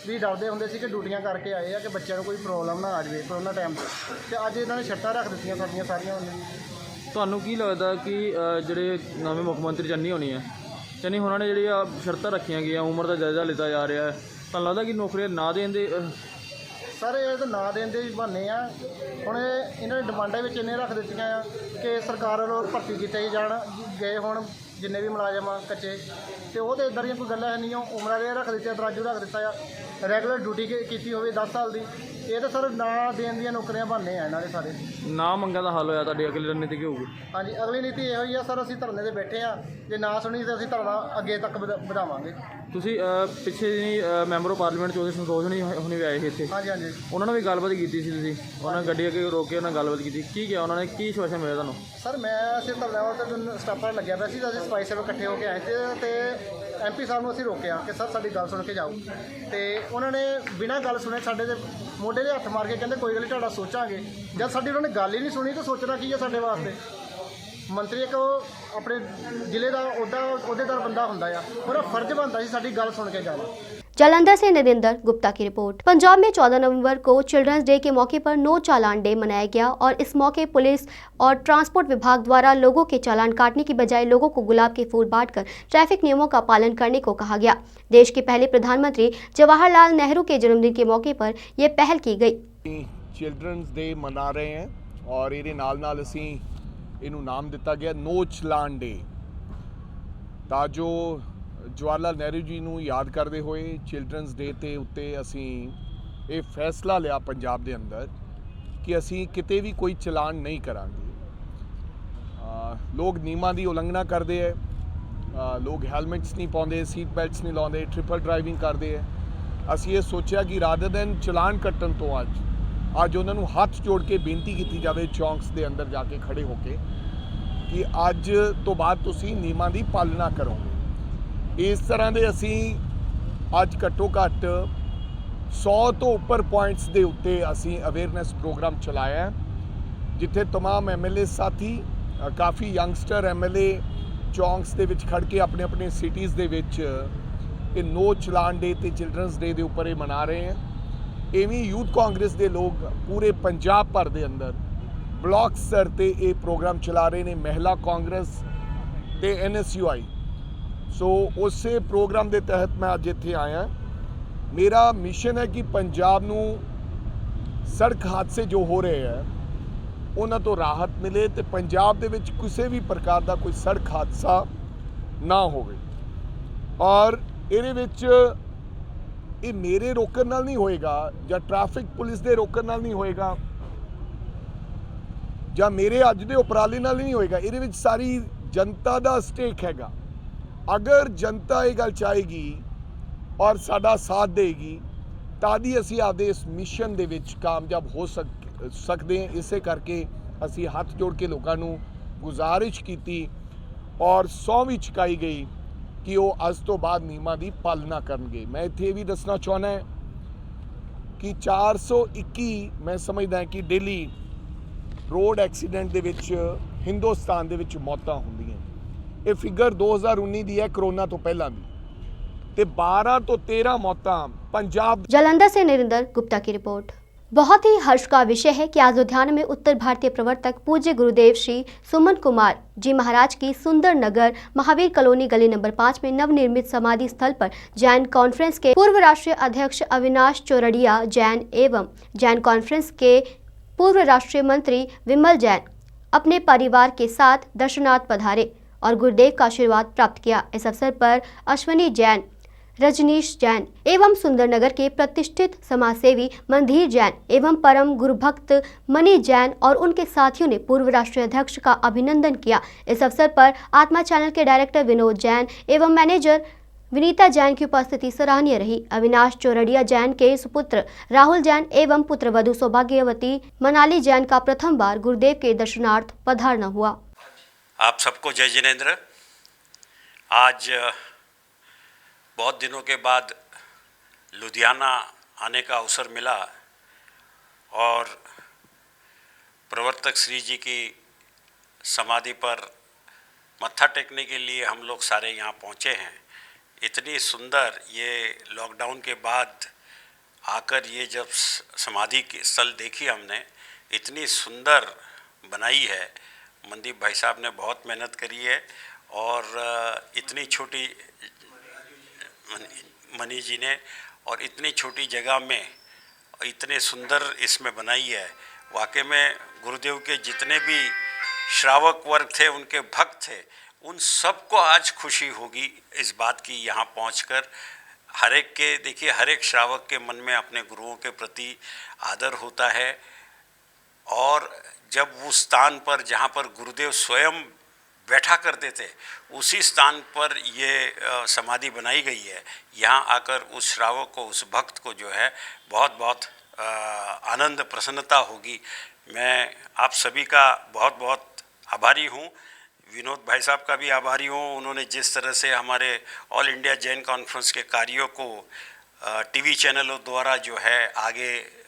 Speaker 10: ਵੀ ਡਰਦੇ ਹੁੰਦੇ ਸੀ ਕਿ ਡਿਊਟੀਆਂ ਕਰਕੇ ਆਏ ਆ ਕਿ ਬੱਚਿਆਂ ਨੂੰ ਕੋਈ ਪ੍ਰੋਬਲਮ ਨਾ ਆ ਜਾਵੇ ਕਰੋਨਾ ਟਾਈਮ 'ਤੇ, ਤੇ ਅੱਜ ਇਹਨਾਂ ਨੇ ਸ਼ਰਤਾਂ ਰੱਖ ਦਿੱਤੀਆਂ ਸਾਡੀਆਂ ਸਾਰੀਆਂ।
Speaker 11: ਤੁਹਾਨੂੰ ਕੀ ਲੱਗਦਾ ਕਿ ਜਿਹੜੇ ਨਵੇਂ ਮੁੱਖ ਮੰਤਰੀ ਚੰਨੀ ਹੋਣੀ ਹੈ, ਚੰਨੀ ਹੋਣਾ ਨੇ ਜਿਹੜੀਆਂ ਸ਼ਰਤਾਂ ਰੱਖੀਆਂ ਗਈਆਂ, ਉਮਰ ਦਾ ਜਾਇਜ਼ਾ ਲਿੱਤਾ ਜਾ ਰਿਹਾ ਹੈ, ਤੁਹਾਨੂੰ ਲੱਗਦਾ ਕਿ ਨੌਕਰੀਆਂ ਨਾ ਦੇਣ ਦੇ?
Speaker 10: ਸਰ ਇਹ ਤਾਂ ਨਾ ਦੇਣ ਦੇ ਬਹਾਨੇ ਆ। ਹੁਣ ਇਹਨਾਂ ਨੇ ਡਿਮਾਂਡਾਂ ਵਿੱਚ ਇੰਨੇ ਰੱਖ ਦਿੱਤੀਆਂ ਆ ਕਿ ਸਰਕਾਰ ਵੱਲੋਂ ਭਰਤੀ ਕੀਤੇ ਗਏ ਹੁਣ ਜਿੰਨੇ ਵੀ ਮੁਲਾਜ਼ਮ ਆ ਕੱਚੇ, ਤੇ ਉਹ ਤਾਂ ਇੱਦਾਂ ਦੀਆਂ ਕੋਈ ਗੱਲਾਂ ਨਹੀਂ। ਉਮਰਾਂ ਦੇ ਰੱਖ ਦਿੱਤੇ, ਤਰਾਜੂ ਰੱਖ ਦਿੱਤਾ ਆ, ਰੈਗੂਲਰ ਡਿਊਟੀ ਕੀਤੀ ਹੋਵੇ 10 ਸਾਲ ਦੀ। ਇਹ ਤਾਂ ਸਰ ਨਾ ਦੇਣ ਦੀਆਂ ਨੌਕਰੀਆਂ ਬਹਾਨੇ ਆ ਇਹਨਾਂ ਦੇ ਸਾਰੇ।
Speaker 11: ਨਾ ਮੰਗਾਂ ਦਾ ਹੱਲ ਹੋਇਆ ਤੁਹਾਡੀ ਅਗਲੀ ਰਣਨੀਤੀ ਕੀ ਹੋਊਗੀ?
Speaker 10: ਹਾਂਜੀ, ਅਗਲੀ ਨੀਤੀ ਇਹੋ ਹੀ ਆ ਸਰ, ਅਸੀਂ ਧਰਨੇ 'ਤੇ ਬੈਠੇ ਆ, ਜੇ ਨਾ ਸੁਣੀ ਤਾਂ ਅਸੀਂ ਧਰਨਾ ਅੱਗੇ ਤੱਕ ਵਧਾਵਾਂਗੇ।
Speaker 11: ਤੁਸੀਂ ਪਿੱਛੇ ਜਿਹੀ ਮੈਂਬਰ ਆਫ ਪਾਰਲੀਮੈਂਟ ਚੌਧਰੀ ਸੰਤੋਸ਼ ਹੁਣੀ ਵੀ ਆਏ ਸੀ ਇੱਥੇ,
Speaker 10: ਹਾਂਜੀ ਹਾਂਜੀ,
Speaker 11: ਉਹਨਾਂ ਨਾਲ ਵੀ ਗੱਲਬਾਤ ਕੀਤੀ ਸੀ ਤੁਸੀਂ? ਉਹਨਾਂ ਨੇ ਗੱਡੀ ਅੱਗੇ ਰੋਕ ਕੇ ਉਹਨਾਂ ਨਾਲ ਗੱਲਬਾਤ ਕੀਤੀ, ਕੀ ਕਿਹਾ ਉਹਨਾਂ ਨੇ, ਕੀ ਸ਼ਵਾਸ਼ਨ ਮਿਲਿਆ ਤੁਹਾਨੂੰ?
Speaker 10: ਸਰ ਮੈਂ ਅਸੀਂ ਧਰਨਾ ਵਾਲਾ ਤਾਂ ਸਟਾਫਾਂ ਲੱਗਿਆ ਪਿਆ ਸੀ, ਅਸੀਂ ਸਫਾਈ ਸੇਵਕ ਇਕੱਠੇ ਹੋ ਕੇ ਆਏ ਤੇ MP ਸਾਹਿਬ ਨੂੰ ਅਸੀਂ ਰੋਕਿਆ ਕਿ ਸਰ ਸਾਡੀ ਗੱਲ ਸੁਣ ਕੇ ਜਾਓ, ਤੇ ਉਹਨਾਂ ਨੇ ਬਿਨਾਂ ਗੱਲ ਸੁਣੇ ਸਾਡੇ ਦੇ ਮੋਢੇ 'ਤੇ ਹੱਥ ਮਾਰ ਕੇ ਕਹਿੰਦੇ ਕੋਈ ਗੱਲ ਨਹੀਂ ਤੁਹਾਡਾ ਸੋਚਾਂਗੇ। ਜਦ ਸਾਡੀ ਉਹਨਾਂ ਨੇ ਗੱਲ ਹੀ ਨਹੀਂ ਸੁਣੀ ਤਾਂ ਸੋਚਣਾ ਕੀ ਹੈ ਸਾਡੇ ਵਾਸਤੇ? ਮੰਤਰੀ ਇੱਕ ਆਪਣੇ ਜ਼ਿਲ੍ਹੇ ਦਾ ਅਹੁਦੇਦਾਰ ਬੰਦਾ ਹੁੰਦਾ ਆ, ਉਹਦਾ ਫਰਜ਼ ਬਣਦਾ ਸੀ ਸਾਡੀ ਗੱਲ ਸੁਣ ਕੇ ਜਾਣਾ।
Speaker 1: जालंधर से नरेंद्र गुप्ता की रिपोर्ट। पंजाब में 14 नवंबर को चिल्ड्रंस डे के मौके पर नो चालान डे मनाया गया और इस मौके पुलिस और ट्रांसपोर्ट विभाग द्वारा लोगों के चालान काटने की बजाय लोगों को गुलाब के फूल बांटकर ट्रैफिक नियमों का पालन करने को कहा गया। देश के पहले प्रधानमंत्री जवाहरलाल नेहरू के जन्मदिन के मौके पर यह पहल की गई।
Speaker 12: चिल्ड्रंस डे मना रहे हैं और ये नाल असी इनू नाम दिता गया नो चालान डे, ताजो जवाहरलाल नेहरू जी ਨੂੰ याद करते हुए चिल्ड्रनस डे के उत्ते असी ये फैसला लिया पंजाब के अंदर कि असी किते भी कोई चलान नहीं करांगे। लोग नियमां की उलंघना करते हैं, लोग हैलमेट्स नहीं पाते, सीट बेल्ट्स नहीं लाते, ट्रिपल ड्राइविंग करते हैं। असी ये सोचा कि रादर दैन चलान कट्टन तो अज ਅੱਜ ਉਹਨਾਂ ਨੂੰ ਹੱਥ ਜੋੜ ਕੇ ਬੇਨਤੀ ਕੀਤੀ ਜਾਵੇ ਚੌਂਕਸ ਦੇ ਅੰਦਰ ਜਾ ਕੇ ਖੜੇ ਹੋ ਕੇ ਕਿ ਅੱਜ ਤੋਂ ਬਾਅਦ ਤੁਸੀਂ ਨਿਯਮਾਂ ਦੀ ਪਾਲਣਾ ਕਰੋਗੇ। ਇਸ ਤਰ੍ਹਾਂ ਦੇ ਅਸੀਂ ਅੱਜ ਘੱਟੋ ਘੱਟ 100 ਤੋਂ ਉੱਪਰ ਪੁਆਇੰਟਸ ਦੇ ਉੱਤੇ ਅਸੀਂ ਅਵੇਅਰਨੈਸ ਪ੍ਰੋਗਰਾਮ ਚਲਾਇਆ ਹੈ, ਜਿੱਥੇ तमाम MLA ਸਾਥੀ ਕਾਫੀ ਯੰਗਸਟਰ MLA ਚੌਂਕਸ ਦੇ ਵਿੱਚ ਖੜ ਕੇ ਆਪਣੇ ਆਪਣੇ ਸਿਟੀਜ਼ ਦੇ ਵਿੱਚ ਇਹ ਨੋ ਚਲਾਨ ਡੇ ਤੇ ਚਿਲਡਰਨਸ ਡੇ ਦੇ ਉੱਪਰ ਇਹ ਮਨਾ ਰਹੇ ਹੈ। ਇਵੇਂ ਯੂਥ ਕਾਂਗਰਸ ਦੇ ਲੋਕ ਪੂਰੇ ਪੰਜਾਬ ਭਰ ਦੇ ਅੰਦਰ ਬਲਾਕ ਸਤਰ ਤੇ ਇਹ ਪ੍ਰੋਗਰਾਮ ਚਲਾ ਰਹੇ ਨੇ, ਮਹਿਲਾ ਕਾਂਗਰਸ ਤੇ NSUI। ਸੋ ਉਸੇ ਪ੍ਰੋਗਰਾਮ ਦੇ ਤਹਿਤ ਮੈਂ ਅੱਜ ਇੱਥੇ ਆਇਆ। ਮੇਰਾ ਮਿਸ਼ਨ ਹੈ ਕਿ ਪੰਜਾਬ ਨੂੰ ਸੜਕ ਹਾਦਸੇ ਜੋ ਹੋ ਰਹੇ ਹੈ ਉਹਨਾਂ ਤੋਂ ਰਾਹਤ ਮਿਲੇ ਤੇ ਪੰਜਾਬ ਦੇ ਵਿੱਚ ਕਿਸੇ ਵੀ ਪ੍ਰਕਾਰ ਦਾ ਕੋਈ ਸੜਕ ਹਾਦਸਾ ਨਾ ਹੋਵੇ। ਔਰ ਇਹਦੇ ਵਿੱਚ ਇਹ ਮੇਰੇ ਰੋਕਣ ਨਾਲ ਨਹੀਂ ਹੋਏਗਾ ਜਾਂ ਟ੍ਰੈਫਿਕ ਪੁਲਿਸ ਦੇ ਰੋਕਣ ਨਾਲ ਨਹੀਂ ਹੋਏਗਾ ਜਾਂ ਮੇਰੇ ਅੱਜ ਦੇ ਉਪਰਾਲੇ ਨਾਲ ਨਹੀਂ ਹੋਏਗਾ। ਇਹਦੇ ਵਿੱਚ ਸਾਰੀ ਜਨਤਾ ਦਾ ਸਟੇਕ ਹੈਗਾ। ਅਗਰ ਜਨਤਾ ਇਹ ਗੱਲ ਚਾਹੇਗੀ ਔਰ ਸਾਡਾ ਸਾਥ ਦੇਗੀ ਤਾਂ ਹੀ ਅਸੀਂ ਆਪਦੇ ਇਸ ਮਿਸ਼ਨ ਦੇ ਵਿੱਚ ਕਾਮਯਾਬ ਹੋ ਸਕਦੇ ਹਾਂ। ਇਸੇ ਕਰਕੇ ਅਸੀਂ ਹੱਥ ਜੋੜ ਕੇ ਲੋਕਾਂ ਨੂੰ ਗੁਜ਼ਾਰਿਸ਼ ਕੀਤੀ ਔਰ ਸਹੁੰ ਵੀ ਚੁਕਾਈ ਗਈ ਕਿ ਉਹ ਅੱਜ ਤੋਂ ਬਾਅਦ ਨਿਯਮਾਂ ਦੀ ਪਾਲਣਾ ਕਰਨਗੇ। ਮੈਂ ਇੱਥੇ ਇਹ ਵੀ ਦੱਸਣਾ ਚਾਹੁੰਦਾ ਕਿ 421 ਮੈਂ ਸਮਝਦਾ ਕਿ ਡੇਲੀ ਰੋਡ ਐਕਸੀਡੈਂਟ ਦੇ ਵਿੱਚ ਹਿੰਦੁਸਤਾਨ ਦੇ ਵਿੱਚ ਮੌਤਾਂ ਹੁੰਦੀਆਂ। ਇਹ ਫਿਗਰ 2019 ਦੀ ਹੈ, कोरोना ਤੋਂ ਪਹਿਲਾਂ ਦੀ, ਤੇ 12 ਤੋਂ 13 ਮੌਤਾਂ पंजाब।
Speaker 1: जालंधर से नरेंद्र गुप्ता की रिपोर्ट। बहुत ही हर्ष का विषय है कि आज लुधियाना में उत्तर भारतीय प्रवर्तक पूज्य गुरुदेव श्री सुमन कुमार जी महाराज की सुंदर नगर महावीर कॉलोनी गली नंबर 5 में नवनिर्मित समाधि स्थल पर जैन कॉन्फ्रेंस के पूर्व राष्ट्रीय अध्यक्ष अविनाश चौरड़िया जैन एवं जैन कॉन्फ्रेंस के पूर्व राष्ट्रीय मंत्री विमल जैन अपने परिवार के साथ दर्शनार्थ पधारे और गुरुदेव का आशीर्वाद प्राप्त किया। इस अवसर पर अश्वनी जैन, रजनीश जैन एवं सुंदरनगर के प्रतिष्ठित समाजसेवी मंधीर जैन एवं परम गुरुभक्त मणि जैन और उनके साथियों ने पूर्व राष्ट्रीय अध्यक्ष का अभिनंदन किया। इस अवसर पर आत्मा चैनल के डायरेक्टर विनोद जैन एवं मैनेजर विनीता जैन की उपस्थिति सराहनीय रही। अविनाश चौरड़िया जैन के सुपुत्र राहुल जैन एवं पुत्रवधू सौभाग्यवती मनाली जैन का प्रथम बार गुरुदेव के दर्शनार्थ पधारना हुआ।
Speaker 13: आप सबको जय जिनेंद्र। आज बहुत दिनों के बाद लुधियाना आने का अवसर मिला और प्रवर्तक श्री जी की समाधि पर मत्था टेकने के लिए हम लोग सारे यहाँ पहुँचे हैं। इतनी सुंदर ये लॉकडाउन के बाद आकर ये जब समाधि की स्थल देखी हमने, इतनी सुंदर बनाई है। मनदीप भाई साहब ने बहुत मेहनत करी है और इतनी छोटी मनी जी ने और इतनी छोटी जगह में इतने सुंदर इसमें बनाई है। वाकई में गुरुदेव के जितने भी श्रावक वर्ग थे, उनके भक्त थे, उन सबको आज खुशी होगी इस बात की यहाँ पहुँचकर। हर एक के देखिए, हर एक श्रावक के मन में अपने गुरुओं के प्रति आदर होता है और जब उस स्थान पर जहाँ पर गुरुदेव स्वयं बैठा करते थे, उसी स्थान पर ये समाधि बनाई गई है। यहाँ आकर उस श्रावक को, उस भक्त को जो है बहुत बहुत आनंद प्रसन्नता होगी। मैं आप सभी का बहुत बहुत आभारी हूँ। विनोद भाई साहब का भी आभारी हूँ। उन्होंने जिस तरह से हमारे ऑल इंडिया जैन कॉन्फ्रेंस के कार्यों को टीवी चैनलों द्वारा जो है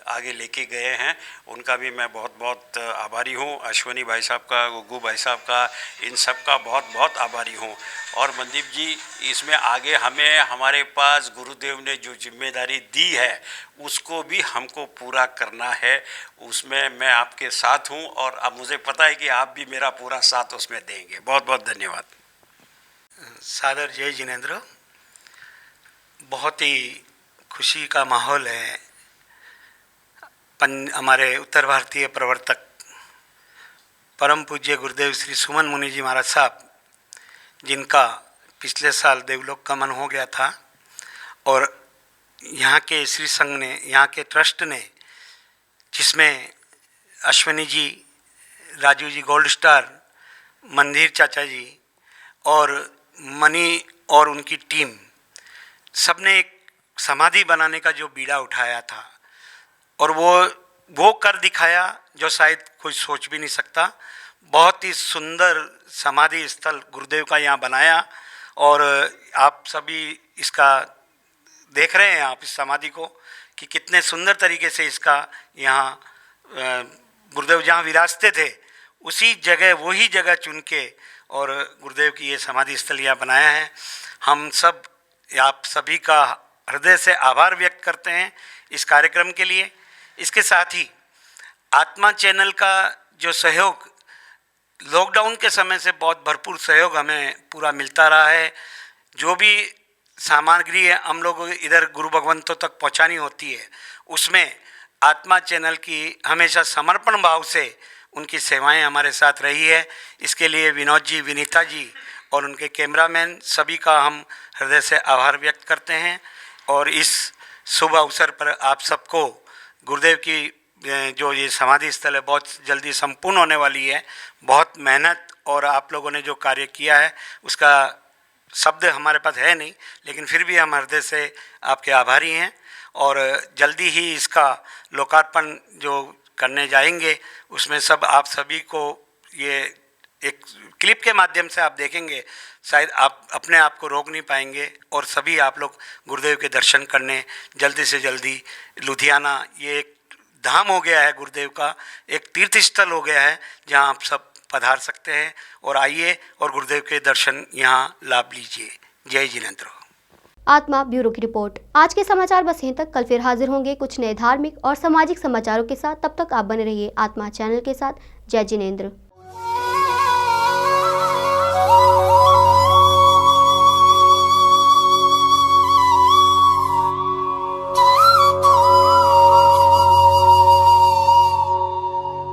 Speaker 13: आगे लेके गए हैं, उनका भी मैं बहुत बहुत आभारी हूँ। अश्वनी भाई साहब का, गुग्गू भाई साहब का, इन सब का बहुत बहुत आभारी हूँ। और मनदीप जी, इसमें आगे हमें हमारे पास गुरुदेव ने जो जिम्मेदारी दी है उसको भी हमको पूरा करना है। उसमें मैं आपके साथ हूँ और अब मुझे पता है कि आप भी मेरा पूरा साथ उसमें देंगे। बहुत बहुत धन्यवाद।
Speaker 14: सादर जय जिनेंद्र। बहुत ही खुशी का माहौल है। हमारे उत्तर भारतीय प्रवर्तक परम पूज्य गुरुदेव श्री सुमन मुनि जी महाराज साहब, जिनका पिछले साल देवलोक गमन हो गया था, और यहाँ के श्री संघ ने, यहाँ के ट्रस्ट ने, जिसमें अश्वनी जी, राजू जी गोल्ड स्टार, मंदिर चाचा जी और मनी और उनकी टीम, सबने एक समाधि बनाने का जो बीड़ा उठाया था, और वो वो कर दिखाया जो शायद कोई सोच भी नहीं सकता। बहुत ही सुंदर समाधि स्थल गुरुदेव का यहाँ बनाया और आप सभी इसका देख रहे हैं, आप इस समाधि को कि कितने सुंदर तरीके से इसका यहाँ गुरुदेव जहाँ विराजते थे उसी जगह, वही जगह चुन के और गुरुदेव की ये समाधि स्थल यहाँ बनाया है। हम सब आप सभी का हृदय से आभार व्यक्त करते हैं इस कार्यक्रम के लिए। इसके साथ ही आत्मा चैनल का जो सहयोग लॉकडाउन के समय से बहुत भरपूर सहयोग हमें पूरा मिलता रहा है। जो भी सामग्री है हम लोग इधर गुरु भगवंतों तक पहुंचानी होती है, उसमें आत्मा चैनल की हमेशा समर्पण भाव से उनकी सेवाएं हमारे साथ रही है। इसके लिए विनोद जी, विनीता जी और उनके कैमरामैन सभी का हम हृदय से आभार व्यक्त करते हैं। और इस शुभ अवसर पर आप सबको गुरुदेव की जो ये समाधि स्थल है बहुत जल्दी संपूर्ण होने वाली है। बहुत मेहनत और आप लोगों ने जो कार्य किया है उसका शब्द हमारे पास है नहीं, लेकिन फिर भी हम हृदय से आपके आभारी हैं। और जल्दी ही इसका लोकार्पण जो करने जाएंगे उसमें सब आप सभी को ये एक क्लिप के माध्यम से आप देखेंगे, शायद आप अपने आप को रोक नहीं पाएंगे और सभी आप लोग गुरुदेव के दर्शन करने जल्दी से जल्दी लुधियाना, ये एक धाम हो गया है गुरुदेव का, एक तीर्थ स्थल हो गया है जहां आप सब पधार सकते हैं। और आइए और गुरुदेव के दर्शन यहां लाभ लीजिए। जय जिनेंद्र।
Speaker 1: आत्मा ब्यूरो की रिपोर्ट। आज के समाचार बस यहीं तक। कल फिर हाजिर होंगे कुछ नए धार्मिक और सामाजिक समाचारों के साथ। तब तक आप बने रहिए आत्मा चैनल के साथ। जय जिनेंद्र।